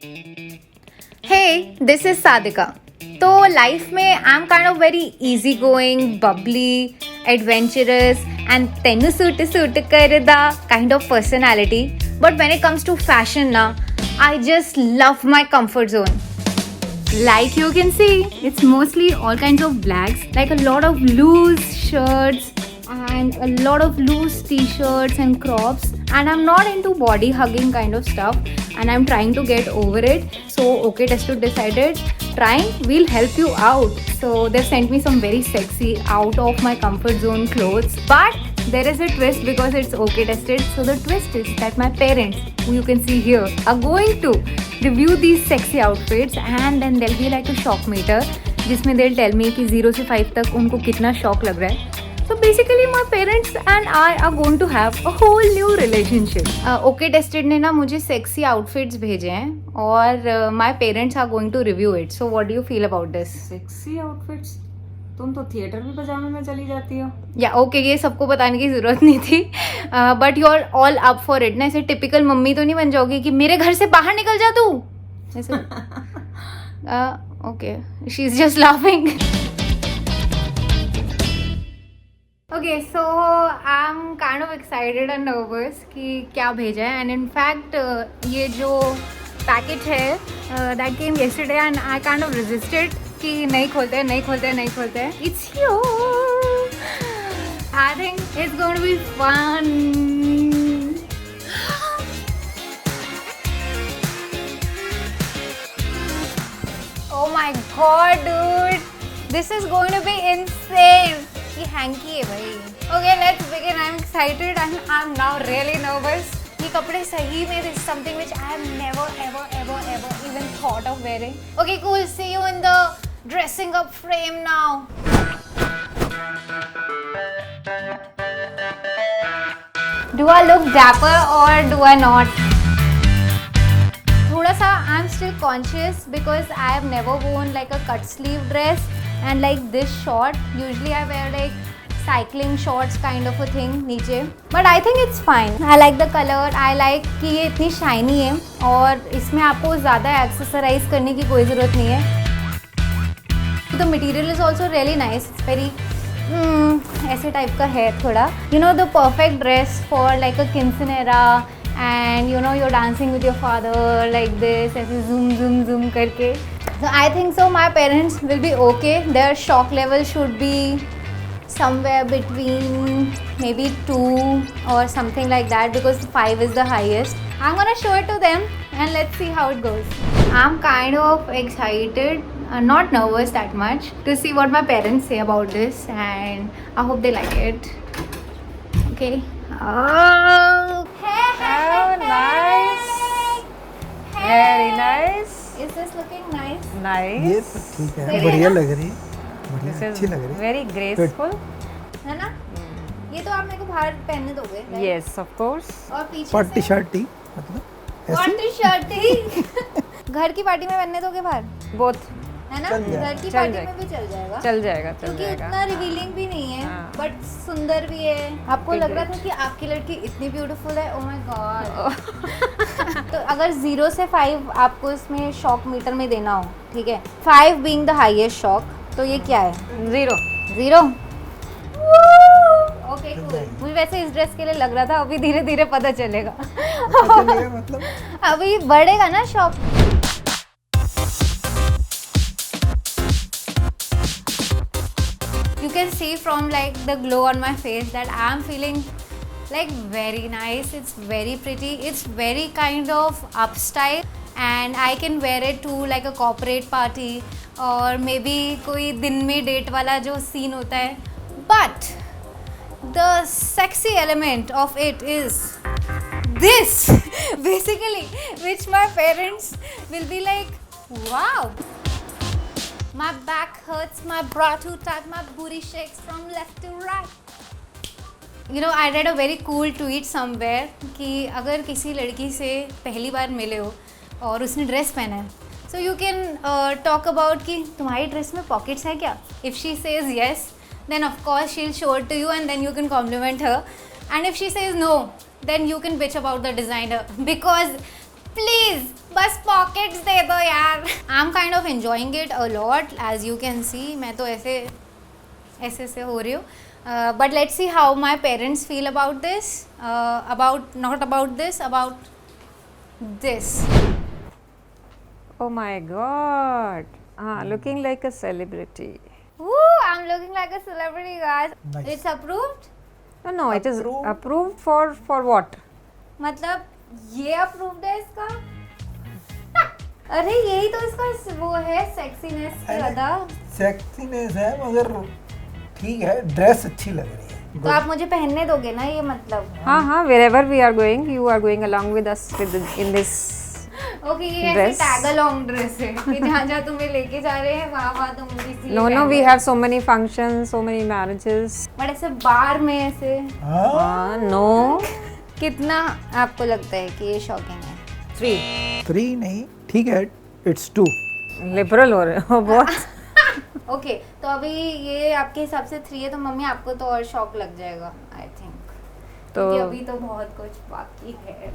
Hey, this is Sadika. तो life में I am kind of very easy going, bubbly, adventurous and तेनु suit suit करदा kind of personality. But when it comes to fashion ना, I just love my comfort zone. Like you can see, it's mostly all kinds of blacks, like a lot of loose shirts and a lot of loose t-shirts and crops, and I'm not into body hugging kind of stuff, and I'm trying to get over it. So okay, Testu decided trying will help you out. So they sent me some very sexy out of my comfort zone clothes, but there is a twist because it's okay tested. So the twist is that my parents, who you can see here, are going to review these sexy outfits, and then there'll be like a shock meter जिसमें they'll tell me कि 0 से 5 तक उनको कितना shock लग रहा है. So basically my parents and I are going to have a whole new relationship. Okay Tested ने ना मुझे sexy outfits भेजे हैं और my parents are going to review it. So what do you feel about this? Sexy outfits. तुम तो theatre भी पजामे में चली जाती हो. या ओके, ये सबको बताने की ज़रूरत नहीं थी, but you are all up for it ना. ऐसे टिपिकल मम्मी तो नहीं बन जाओगी कि मेरे घर से बाहर निकल जा तू ऐसे. Okay, she is just laughing. Okay, so I am kind of excited and nervous कि क्या भेजा है. एंड इन फैक्ट ये जो पैकेट है that came yesterday and I kind of resisted कि नहीं खोलते हैं, नहीं खोलते हैं, नहीं खोलते हैं. It's your. I think it's going to be fun. Oh my god, dude, this is going to be insane. ये हैंकी है भाई. Okay, let's begin. I'm excited and I'm now really nervous. ये कपड़े सही में this is something which I have never ever ever ever even thought of wearing. Okay, cool. See you in the dressing up frame now. Do I look dapper or do I not? थोड़ा सा I am still conscious because I have never worn like a cut sleeve dress and like this short. Usually I wear like cycling shorts kind of a thing नीचे, but I think it's fine. I like the colour. I like कि ये इतनी shiny है और इसमें आपको ज़्यादा accessorise करने की कोई ज़रूरत नहीं है. The material is also really nice. It's very ऐसे टाइप का है थोड़ा. You know the perfect dress for like a quinceanera. And you know you're dancing with your father like this, ऐसे zoom zoom zoom करके. So I think so my parents will be okay. Their shock level should be somewhere between maybe 2 or something like that because 5 is the highest. I'm gonna show it to them and let's see how it goes. I'm kind of excited, not nervous that much, to see what my parents say about this, and I hope they like it. Okay. Oh. Oh, nice. Very nice. Is this looking nice? Nice. ये तो ठीक है, सही है बढ़िया ना? लग रही है, This बढ़िया is अच्छी लग रही है. very graceful. है ना? ये तो आप मेरे को बाहर पहनने दोगे, right? Yes, of course. और पीछे पार्टी से शार्टी मतलब ऐसी पार्टी शर्ट ही. घर की पार्टी में पहनने दोगे बाहर, Both. है ना? चल जाएगा. घर की चल पार्टी जाएगा. में भी चल जाएगा. चल जाएगा, चल क्योंकि जाएगा. उतना रिवीलिंग भी नहीं है, हाँ. बट सुंदर भी है. आपको Okay, लग रहा great. था कि आपकी लड़की इतनी ब्यूटीफुल है. Oh my God. तो अगर 0 से 5 आपको इसमें शॉक मीटर में देना हो, ठीक है, 5 बीइंग द हाईएस्ट शॉक, तो ये क्या है? 0. 0. Okay cool. मुझे वैसे इस ड्रेस के लिए लग रहा था, अभी धीरे धीरे पता चलेगा. चलेगा मतलब. अभी बढ़ेगा ना shock. You can see from like the glow on my face that I am feeling like very nice. It's very pretty. It's very kind of up style and I can wear it to like a corporate party or maybe कोई दिन में date वाला जो scene होता है. But the sexy element of it is this basically, which my parents will be like, wow. My back hurts, my bra too tight, my booty shakes from left to right. You know, I read a very cool tweet somewhere कि अगर किसी लड़की से पहली बार मिले हो और उसने ड्रेस पहना है, so you can talk about कि तुम्हारी ड्रेस में पॉकेट्स हैं क्या. If she says yes, then of course she'll show it to you and then you can compliment her. And if she says no, then you can bitch about the designer because please बस pockets दे दो यार. I am kind of enjoying it a lot as you can see. मैं तो ऐसे ऐसे से हो रही हूँ. But let's see how my parents feel about this. About not about this, about this. Oh my God. Looking like a celebrity. Woo, I'm looking like a celebrity, guys. Nice. It's approved. No, it is Approved? approved for what? मतलब ये approved है इसका. अरे यही तो इसका वो है सेक्सीनेस का ज्यादा. सेक्सीनेस है मगर ठीक है, ड्रेस अच्छी लग रही है. तो आप मुझे पहनने दोगे ना ये मतलब. हाँ, wherever we are going, you are going along with us in this. Okay ये ऐसे Dress. टैग अलोंग ड्रेस है कि जहाँ जहाँ तुम्हें लेके जा रहे हैं वहाँ तुम इसी. No, we have so many functions, so many marriages. But ऐसे बार में ऐसे हाँ, No. कितना आपको लगता है कि ये शॉकिंग है. 3. 3 नहीं, ठीक है, it's 2. Liberal हो रहे हो बहुत. ओके तो अभी ये आपके हिसाब से 3 है तो मम्मी आपको तो और शॉक लग जाएगा आई थिंक. तो क्योंकि अभी तो बहुत कुछ बाकी है.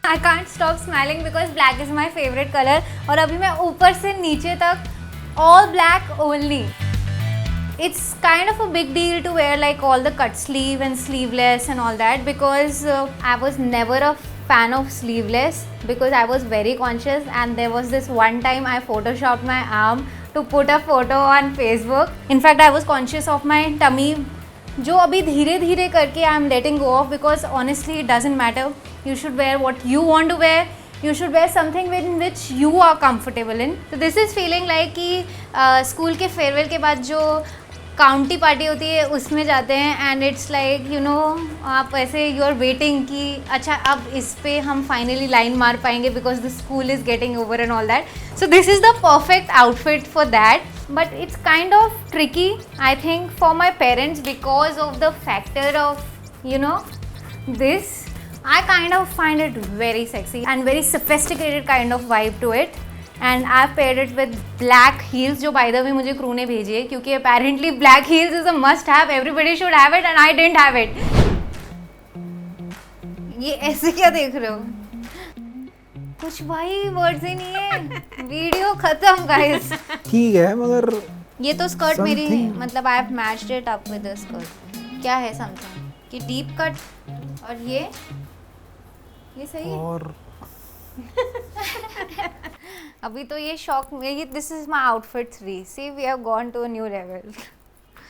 I can't stop smiling because black is my favorite color. और अभी मैं ऊपर से नीचे तक all black only. It's kind of a big deal to wear like all the cut sleeve and sleeveless and all that because I was never a fan of sleeveless because I was very conscious and there was this one time I photoshopped my arm to put a photo on Facebook. In fact, I was conscious of my tummy. जो अभी धीरे धीरे करके I am letting go off because honestly it doesn't matter. You should wear what you want to wear. You should wear something in which you are comfortable in. तो this is feeling like कि school के farewell के बाद जो county party होती है उसमें जाते हैं and it's like you know आप ऐसे यू आर वेटिंग कि अच्छा अब इस पे हम फाइनली लाइन मार पाएंगे because the school is getting over and all that. So this is the perfect outfit for that. But it's kind of tricky, I think, for my parents because of the factor of, you know, this. I kind of find it very sexy and very sophisticated kind of vibe to it. And I've paired it with black heels, जो by the way मुझे crew ने भेजी है क्योंकि apparently black heels is a must have. Everybody should have it and I didn't have it. ये ऐसे क्या देख रहे हो? कुछ भाई वर्ड्स ही नहीं है. वीडियो खत्म गाइस. ठीक है मगर ये तो स्कर्ट मेरी Something. मतलब I have matched it up with the skirt. क्या है समथिंग कि डीप कट और ये सही है. और अभी तो ये शॉक मेरी. This is my outfit 3. See we have gone to a new level.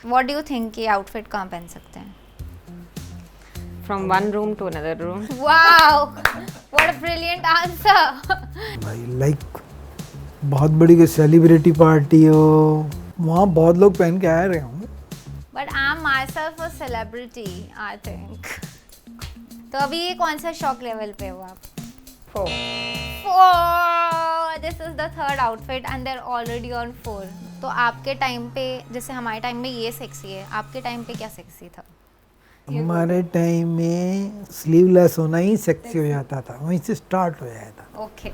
What do you think ये आउटफिट कहाँ पहन सकते हैं? from one room to another room. Wow what a brilliant answer. भाई लाइक बहुत बड़ी कोई सेलिब्रिटी पार्टी हो, वहाँ बहुत लोग पहन के आ रहे होंगे. But I am my self a celebrity I think. तो अभी ये कौन सा शॉक लेवल पे हो आप? 4. 4. This is the third outfit and there already on 4. तो आपके टाइम पे जैसे हमारे टाइम में ये सेक्सी है, आपके टाइम पे क्या सेक्सी था? हमारे टाइम में स्लीवलेस होना ही सेक्सी हो जाता था, वहीं से स्टार्ट हो जाता. Okay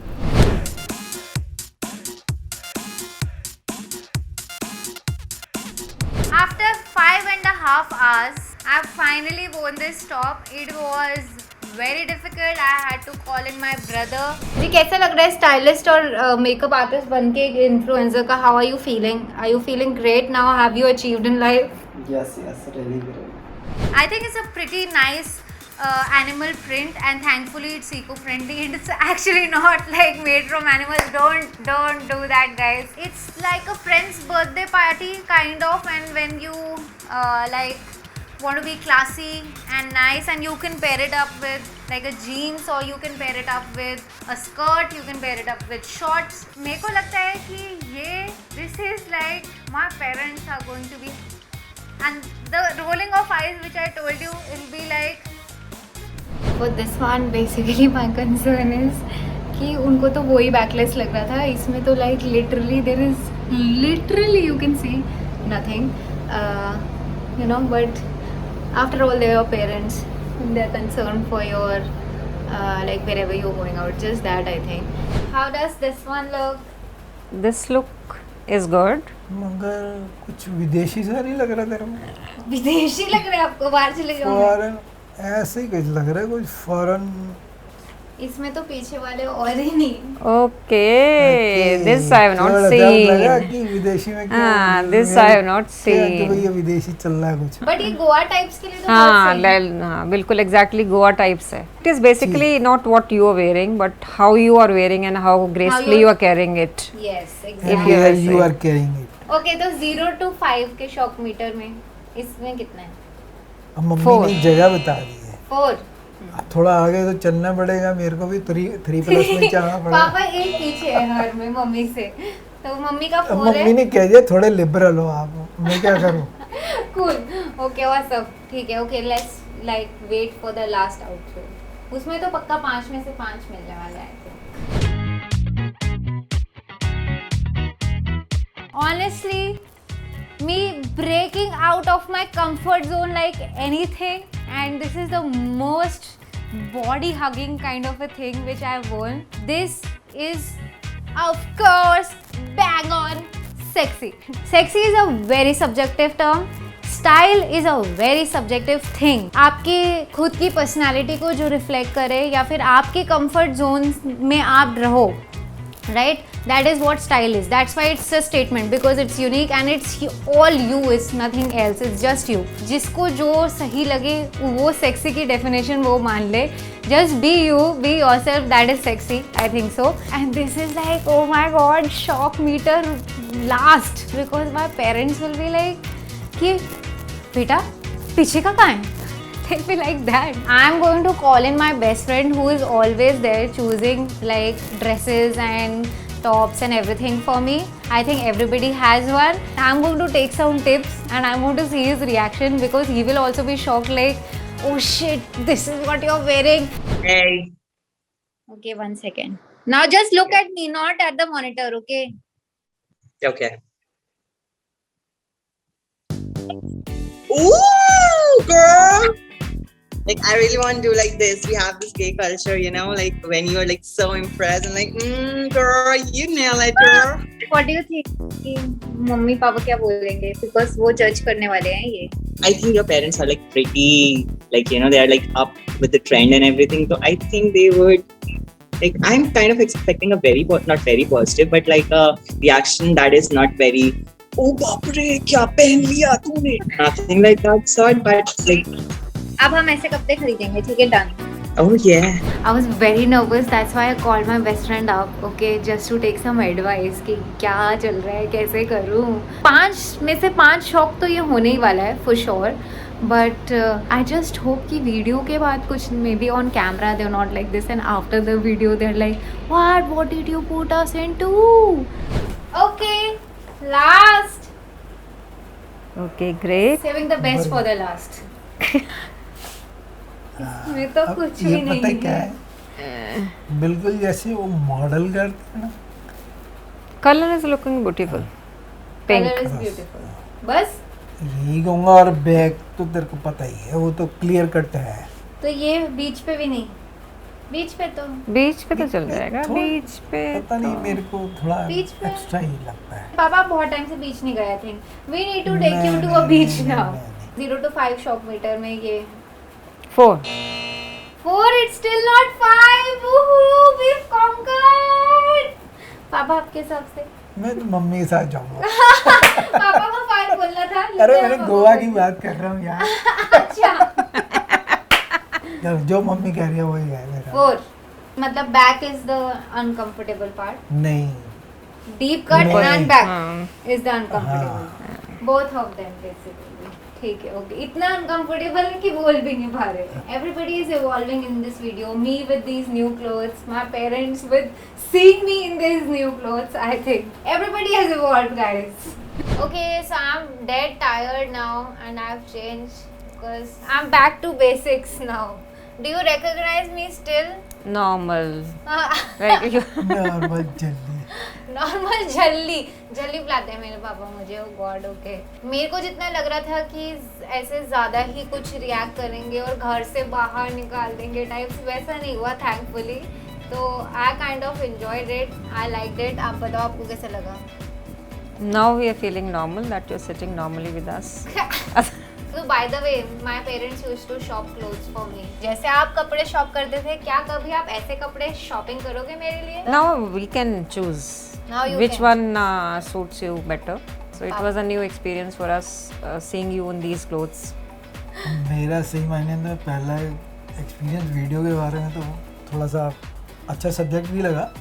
after 5.5 hours I finally worn this top. It was very difficult. I had to call in my brother. जी कैसा लग रहा है स्टाइलिस्ट और मेकअप आर्टिस्ट बन के इन्फ्लुएंसर का? How are you feeling? Are you feeling great now? Have you achieved in life? Yes, really great. I think it's a pretty nice animal print and thankfully it's eco-friendly. It's actually not like made from animals. Don't do that, guys. It's like a friend's birthday party kind of, and when you like want to be classy and nice and you can pair it up with like a jeans or you can pair it up with a skirt, you can pair it up with shorts. मेरे को लगता है कि ये this is like my parents are going to be. And the rolling of eyes which I told you, it will be like. For this one, basically my concern is कि उनको तो वही बैकलेस लग रहा था. इसमें तो like literally there is literally you can see nothing, you know. But after all, they are parents. They are concerned for your like wherever you're going out. Just that I think. How does this one look? This look is good. मगर कुछ विदेशी सा नहीं लग रहा तेरे को? विदेशी लग रहा है आपको? बाहर चले जाओ। फॉरेन ऐसे ही कुछ लग रहा है, कुछ फॉरेन। इसमें तो पीछे वाले और ही नहीं। Okay, this I have not लगा seen. कि विदेशी में क्या? हाँ, this I have not कि seen. भाई ये विदेशी चल रहा है कुछ। बट ये गोवा टाइप्स के लिए तो हाँ, बहुत सही है। हाँ, बिल्कुल exactly Goa types है. It is basically not what you are wearing, but how you are wearing and how gracefully you are carrying it. Yes, And exactly. you where are you saying. are carrying it. Okay, तो 0 to 5 के shock meter में इसमें कितना है? अब mummy 4. ने जगह बता दी है। 4। अब थोड़ा आगे तो चलना पड़ेगा मेरे को भी, 3+ में जाना पड़ेगा। पापा एक पीछे है हर में मम्मी से, तो मम्मी का अब 4 मम्मी है। ने कह दिया थोड़े लिबरल हो आप, मैं क्या करूं? कूल, ओके वो सब ठीक है। Okay, let's like wait for the last outfit. उसमें तो पक्का 5 में से 5 मिलने वाले हैं। Honestly, me breaking out of my comfort zone like anything, and this is the most body hugging kind of a thing which I've worn. This is of course bang on sexy. Sexy is a very subjective term. Style is a very subjective thing. आपकी खुद की personality को जो reflect करे या फिर आपके comfort zone में आप रहो, right? That is what style is. That's why it's a statement, because it's unique and it's all you, it's nothing else, it's just you. जिसको जो सही लगे वो sexy की definition वो मान ले. Just be you, be yourself, that is sexy, I think so. And this is like, oh my god, shock meter last, because my parents will be like कि बेटा पीछे का कहाँ है? They'll be like that. I'm going to call in my best friend who is always there choosing like dresses and tops and everything for me. I think everybody has one. I'm going to take some tips and I'm going to see his reaction, because he will also be shocked like, oh shit, this is what you're wearing. Hey. Okay, 1 second. Now just look at me, not at the monitor, okay? Okay. Ooh, girl! Like, I really want to do like this. We have this gay culture, you know, like when you're like so impressed and like, girl, you nail it, girl. What do you think कि mummy papa क्या बोलेंगे? Because वो जज करने वाले हैं ये. I think your parents are like pretty, like, you know, they are like up with the trend and everything. So I think they would, like, I'm kind of expecting a very, not very positive, but like a reaction that is not very, oh, baap re, kya pehen liya tune? Nothing like that sort, but like, अब हम ऐसे कपड़े खरीदेंगे, ठीक है? Done. oh yeah. I was very nervous. That's why I called my best friend up, okay, just to take some advice कि क्या चल रहा है, कैसे करूँ. 5 में से 5 शौक तो ये होने ही वाला है for sure. But I just hope कि वीडियो के बाद कुछ maybe on camera they're not like this, and after the video they're like, what did you put us into? Okay, last. Okay, great. Saving the best for the last. इसमें तो अब कुछ ये भी नहीं पता है क्या है, बिल्कुल जैसे वो मॉडल करते हैं ना। Color is looking beautiful. Pink. Color is beautiful. बस यही कहूँगा, और बैग तो तेरे को पता ही है, वो तो क्लियर कट है। तो ये बीच पे भी नहीं, बीच पे तो बीच पे तो चल जाएगा. थोड़ा- बीच पे पता नहीं, मेरे को थोड़ा बीच पे- एक्स्ट्रा ही लगता है। पापा बहुत टाइम से बीच नहीं गए थे. We need to take you to a beach now. 0 to 5 shock meter में ये 4. 4. It's still not 5. Woohoo, we've conquered. पापा आपके हिसाब से? मैं तो मम्मी के साथ जाऊंगा। पापा को 5 बोलना था. अरे लेकिन मैंने पापा गोवा को- की बात कर रहा हूँ यार। अच्छा. जो मम्मी कह रही है वही है मेरा। 4 मतलब back is the uncomfortable part. नहीं, डीप कट नहीं. एंड बैक हाँ. Is the uncomfortable. Both of them basically. ठीक है, ओके. इतना अनकंफर्टेबल है कि बोल भी नहीं पा रहे. Everybody is evolving in this video. Me with these new clothes, my parents with seeing me in these new clothes. I think everybody has evolved, guys. Okay, so I'm dead tired now and I've changed because I'm back to basics now. Do you recognize me still? Normal. Regular. Normal जल्दी। Normal झल्ली बुलाते हैं मेरे पापा मुझे. ओ God, okay. मेरे को जितना लग रहा था कि ऐसे ज़्यादा ही कुछ रिएक्ट करेंगे और घर से बाहर निकाल देंगे टाइप्स, वैसा नहीं हुआ थैंकफुली. तो I kind of enjoyed it, I liked it. आप बताओ आपको कैसा लगा? Now we are feeling normal that you're sitting normally with us. So by the way, my parents used to shop clothes for me. जैसे आप कपड़े shop करते थे, क्या कभी आप ऐसे कपड़े शॉपिंग करोगे मेरे लिए? Now we can choose Now you which can. one suits you better. So it was a new experience for us seeing you in these clothes. मेरा सही मायने में पहला एक्सपीरियंस वीडियो के बारे में तो थोड़ा सा अच्छा सब्जेक्ट भी लगा,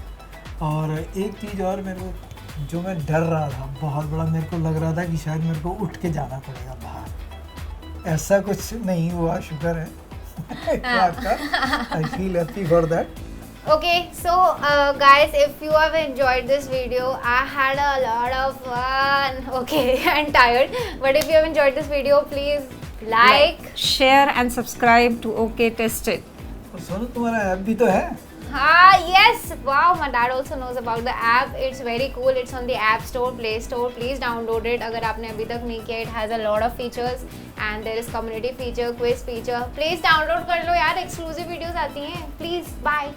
और एक चीज़ और मेरे को जो मैं डर रहा था बहुत बड़ा, मेरे को लग रहा था कि शायद मेरे को उठ के जाना पड़ेगा बाहर, ऐसा कुछ नहीं हुआ, शुक्र है इस बात का। I feel happy for that. Okay, so guys, if you have enjoyed this video, I had a lot of fun. Okay, I'm tired, but if you have enjoyed this video, please like. Share and subscribe to OK Tested. और सोनू तुम्हारा app भी तो है? Yes, wow, my dad also knows about the app. It's very cool. It's on the App Store, Play Store. Please download it अगर आपने अभी तक नहीं किया। It has a lot of features and there is community feature, quiz feature. Please download कर लो यार, exclusive videos आती हैं। Please, bye.